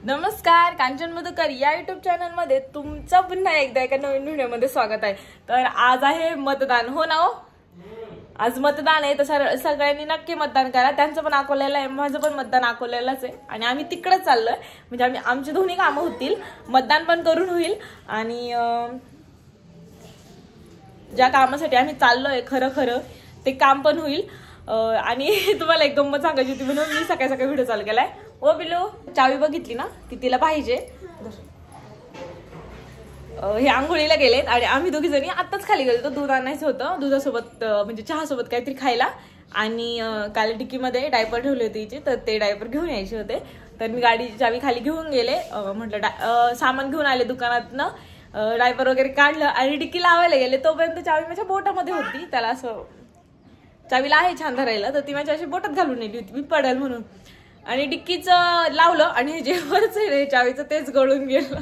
नमस्कार, कांचन मधुकर या YouTube channel मध्ये तुमचं पुन्हा एकदा एका नवीन व्हिडिओ मध्ये स्वागत आहे। तर आज आहे मतदान, हो ना हो? आज मतदान आहे, तर सगळ्यांनी नक्की मतदान करा। त्यांचं पण अकोल्याला आहे, माझं पण मतदान अकोल्यालाच आहे आणि आम्ही तिकडेच चाललोय। म्हणजे आमची दोन्ही कामं होतील, मतदान पण करून होईल आणि ज्या कामासाठी आम्ही चाललोय खरं ते काम पण होईल। आणि तुम्हाला एक गंमत सांगायची होती म्हणून मी सकाळी व्हिडिओ चालू केलाय। ओ बिलू, चावी बघितली ना ती तिला पाहिजे। हे आंघोळीला गेलेत आणि आम्ही दोघी जणी आत्ताच खाली गेलो, दूध आणायचं होतं, दुधासोबत म्हणजे चहा सोबत काहीतरी खायला। आणि काल डिक्कीमध्ये डायपर ठेवले होते तिचे, तर ते डायपर घेऊन यायचे होते। तर मी गाडीची चावी खाली घेऊन गेले, म्हटलं सामान घेऊन आले दुकानातनं, डायपर वगैरे काढलं आणि डिक्की लावायला गेले। तोपर्यंत चावी माझ्या बोटामध्ये होती, त्याला असं चावीला आहे छान धरायला, तर ती माझ्या अशी बोटात घालून नेली होती मी पडेल म्हणून। आणि डिक्कीचं लावलं आणि जे वरच आहे चावीचं तेच गळून गेलं।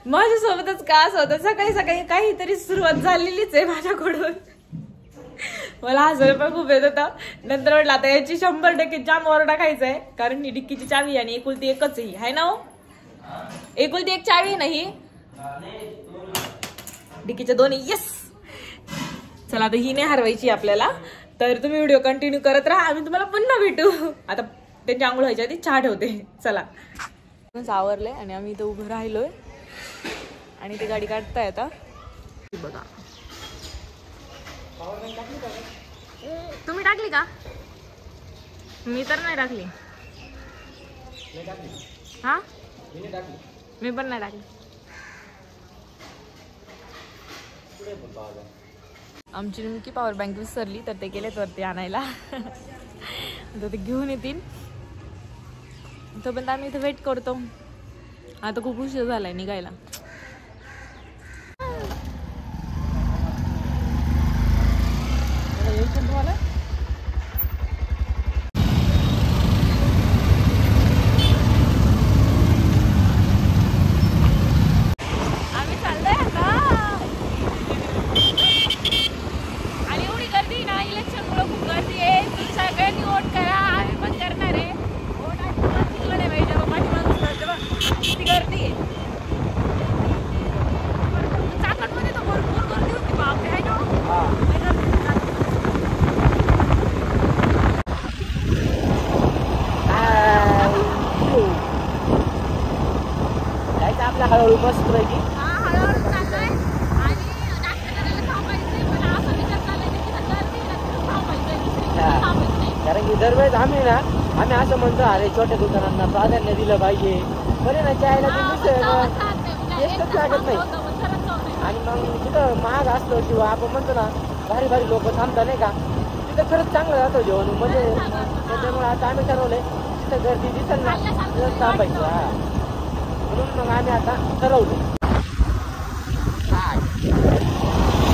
माझ्यासोबतच का असं होतं, सकाळी काहीतरी सुरुवात झालेलीच आहे माझ्याकडून। मला हसायला पण खूप येत होतं। नंतर म्हटलं आता याची 100% जाम ओरडा खायचा आहे, कारण ही डिक्कीची चावी आणि एकुलती एकच आहे ना हो? एकुलती एक चावी नाही, डिक्कीच्या दोन्ही। यस, चला आता ही नाही हरवायची आपल्याला, तर तुम्ही व्हिडिओ कंटिन्यू करत राहा, आम्ही तुम्हाला पुन्हा भेटू। आता त्यांची आंघोळ व्हायच्या आधी चहा ठेवते, चला। आवरले आणि आम्ही इथं उभं राहिलोय आणि ती गाडी काढताय आता बघा। तुम्ही टाकली का? मी तर नाही टाकली। हा, मी पण नाही टाकली। आमची नेमकी पॉवर बँक विसरली, तर ते गेलेत वरती आणायला। तर ते घेऊन येतील, तोपर्यंत आम्ही इथे वेट करतो। आता खूप उशीर झालाय निघायला। हळूहळू मस्त पैकी कारण की दरवेळेस आम्ही असं म्हणतो अरे छोट्या दुकानांना प्राधान्य दिलं पाहिजे, बरे ना चायला टेस्टच लागत नाही। आणि मग तिथं महाग असतो किंवा आपण म्हणतो ना भारी लोक थांबतात नाही का, तिथं खरंच चांगलं जातं जेवण। म्हणजे त्याच्यामुळे आता आम्ही ठरवलंय तिथं गर्दी दिसेल ना तिथं थांबायचं। हा, म्हणून मग आम्ही आता ठरवलं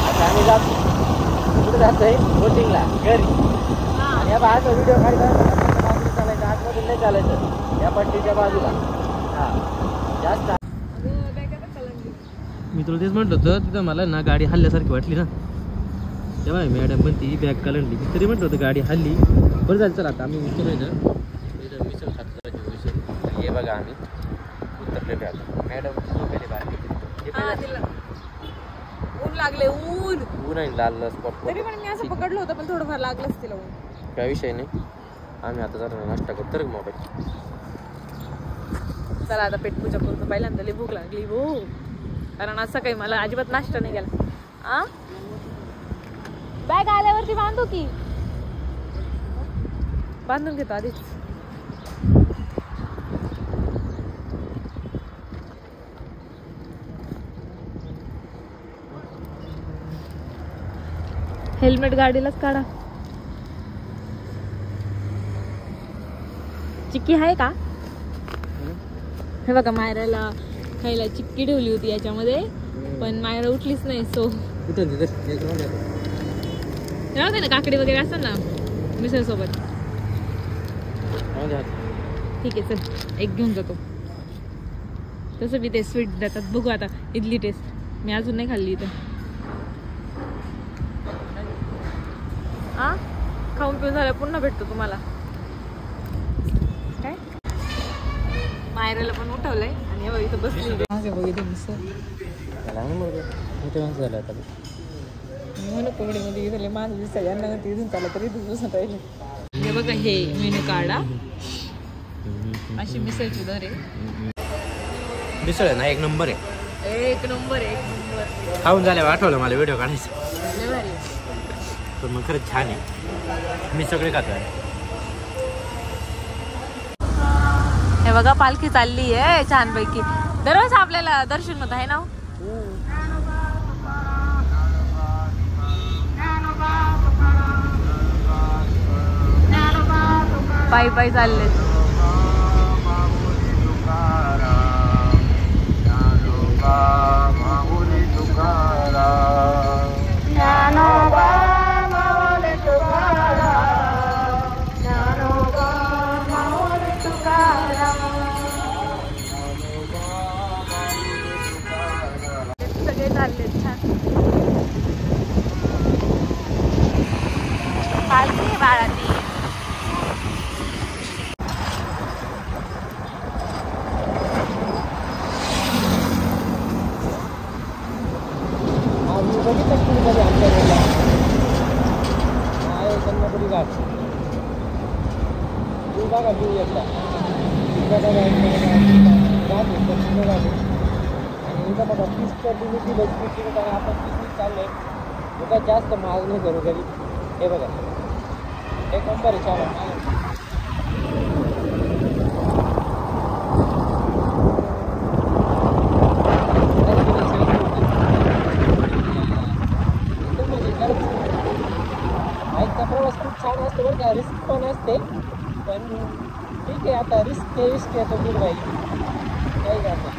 आता आम्ही जातो, कुठे जातोय बोटिंगला घरी। आणि आता असं व्हिडिओ काढायचा चालायचं, आतमधून नाही चालायचं, या पट्टीच्या बाजूला। हा, जास्त मी तुला तेच म्हटलं होतं, तिथं मला ना गाडी हल्ल्यासारखी वाटली ना, तेव्हा मॅडम पण ती बॅग कलंडली, तरी म्हटलं होतं गाडी हल्ली। बरं झालं, चला आता आम्ही उतरायचं इथं मिसळ खात। हे बघा आम्ही उतरले बॅग, मॅडम ऊन लागले, ऊन आहे लाल स्पॉट। तरी पण मी असं पकडलं होतं, पण थोडंफार लागलंच तिला ऊन। काय विषय नाही, आम्ही आता जरा नाश्ता करतो तर मोबाईल। चला आता पेटपूजा करतो, पहिल्यांदा लई भूक लागली हो, कारण आज सकाळी मला अजिबात नाश्ता नाही केला। बॅग आल्यावरती बांधू की बांधून घेतो आधीच। हेल्मेट गाडीलाच काढा। चिक्की आहे का? हे बघा, मायराला खायला चिक्की ठेवली होती याच्यामध्ये, पण मायरा उठलीच नाही। सो राहते ना, काकडी वगैरे असतात ना मिसळ सोबत। ठीक आहे, चल एक घेऊन जातो। तसं बी ते स्वीट देतात, बघू आता इडली टेस्ट, मी अजून नाही खाल्ली इथं। खाऊन पिऊन झालं पुन्हा भेटतो तुम्हाला। काय मायराला पण उठवलंय आणि हे इथं बसली बघितलं मिसळ म्हणून कोकणीमध्ये झाले माझं दिसत यांना तिथून चालला तरी दिसून राहिले. हे बघा हे मेनू कार्ड अशी मिसळची दर आहे. मिसळ आहे ना एक नंबर आहे. एक नंबर खाऊन झाल्यावर आठवलं मला व्हिडिओ काढायचा. पण मग खरंच छान आहे. मी सगळे खातो. हे बघा पालखी चालली आहे छानपैकी. दररोज आपल्याला दर्शन होत आहे ना. पायी पायी चालले. सगळे चालले छान. पालखी बाळाची जन्मपुरी घाट बघा एकदा आणि इथं बघा 30च्या लिमिट दिलं. आपण 30 चाललंय. एका जास्त महाग नाही करू घरी. हे बघा एक नंबर आहे. छान प्रवास खूप छान असतो बरं का. रिस्क पण असते पण ठीक आहे. आता रिस्क येतो दूर बाई काही करता.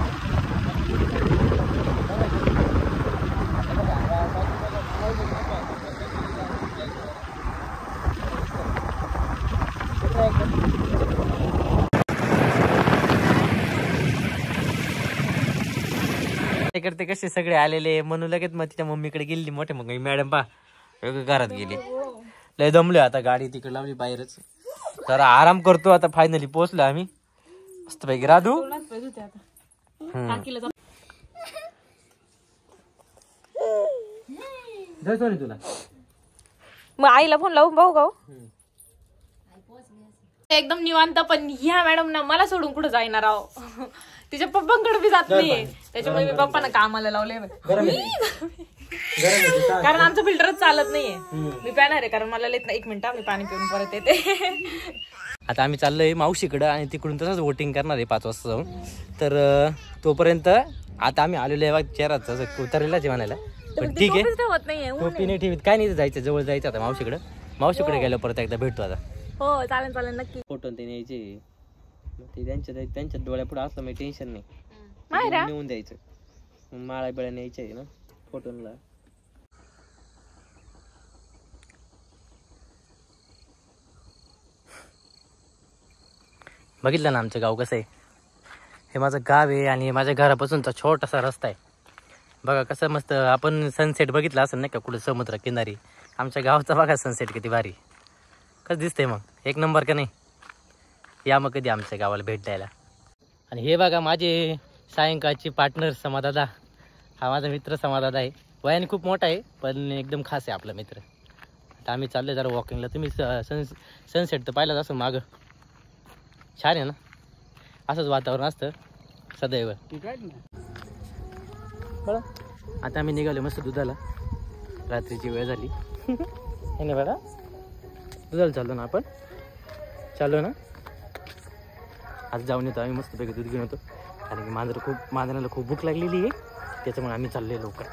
करते कसे सगळे आलेले म्हणून लगेच मग तिच्या मम्मीकडे गेली. मोठे मग मॅडम पा घरात गेली. लय दमले आता. गाडी तिकडे लावली बाहेरच. जरा आराम करतो आता. फायनली पोहोचलो आम्ही मस्त पैकी. राधू तुला मग आईला फोन लावून भाऊ गाव एकदम निवांत. पण ह्या मॅडम ना मला सोडून कुठं जाईणार आहो. तिच्या पप्पांकडे बी जात नाहीये. त्याच्यामुळे मी पप्पांना कामाला लावले. कारण आमचं फिल्टरच चालत नाहीये. मी प्याणार आहे कारण मला लेत नाही. 1 मिनिट मी पाणी पिऊन परत येते. आता आम्ही चाललोय मावशीकडं आणि तिकडून तसंच वोटिंग करणार आहे 5 वाजता जाऊन. तर तोपर्यंत आता आम्ही आलेलो आहे चेहरा उतरलेला जेवणाला. पण ठीक आहे टोपी नाही ठेवीत काय नाही. जायचं जवळ जायचं आता मावशीकडे गेलो परत एकदा भेटतो आता. हो चालेल चालेल नक्की. फोटो ते न्यायचे ते त्यांच्या डोळ्यापुढे असलं मग टेन्शन नाही. नेऊन द्यायचं. माळा बिळा न्यायचे ना फोटोला. बघितलं ना आमचं गाव कसं आहे. हे माझं गाव आहे आणि माझ्या घरापासूनचा छोटासा रस्ता आहे. बघा कसं मस्त. आपण सनसेट बघितला असेल नाही का कुठे समुद्र किनारी. आमच्या गावचा बघा सनसेट किती भारी कसं दिसतंय. मग एक नंबर का नाही. या मग कधी आमच्या गावाला भेट द्यायला. आणि हे बघा माझे सायंकाळची पार्टनर समादादा. हा माझा मित्र समादादा आहे. वयाने खूप मोठा आहे पण एकदम खास आहे आपला मित्र. आता आम्ही चाललोय जरा वॉकिंगला. तुम्ही सनसेट तर पाहिलाच असं मागं. छान आहे ना. असंच वातावरण असतं सदैव. बघा आता आम्ही निघालो मस्त दुधाला. रात्रीची वेळ झाली. हे नाही बघा दुधाला चाललो ना आपण. चाललो ना आज जाऊन येतो आम्ही मस्तपैकी दूध घेऊन येतो. कारण की मांजराला खूप भूक लागलेली आहे त्याच्यामुळे आम्ही चाललोय लवकर.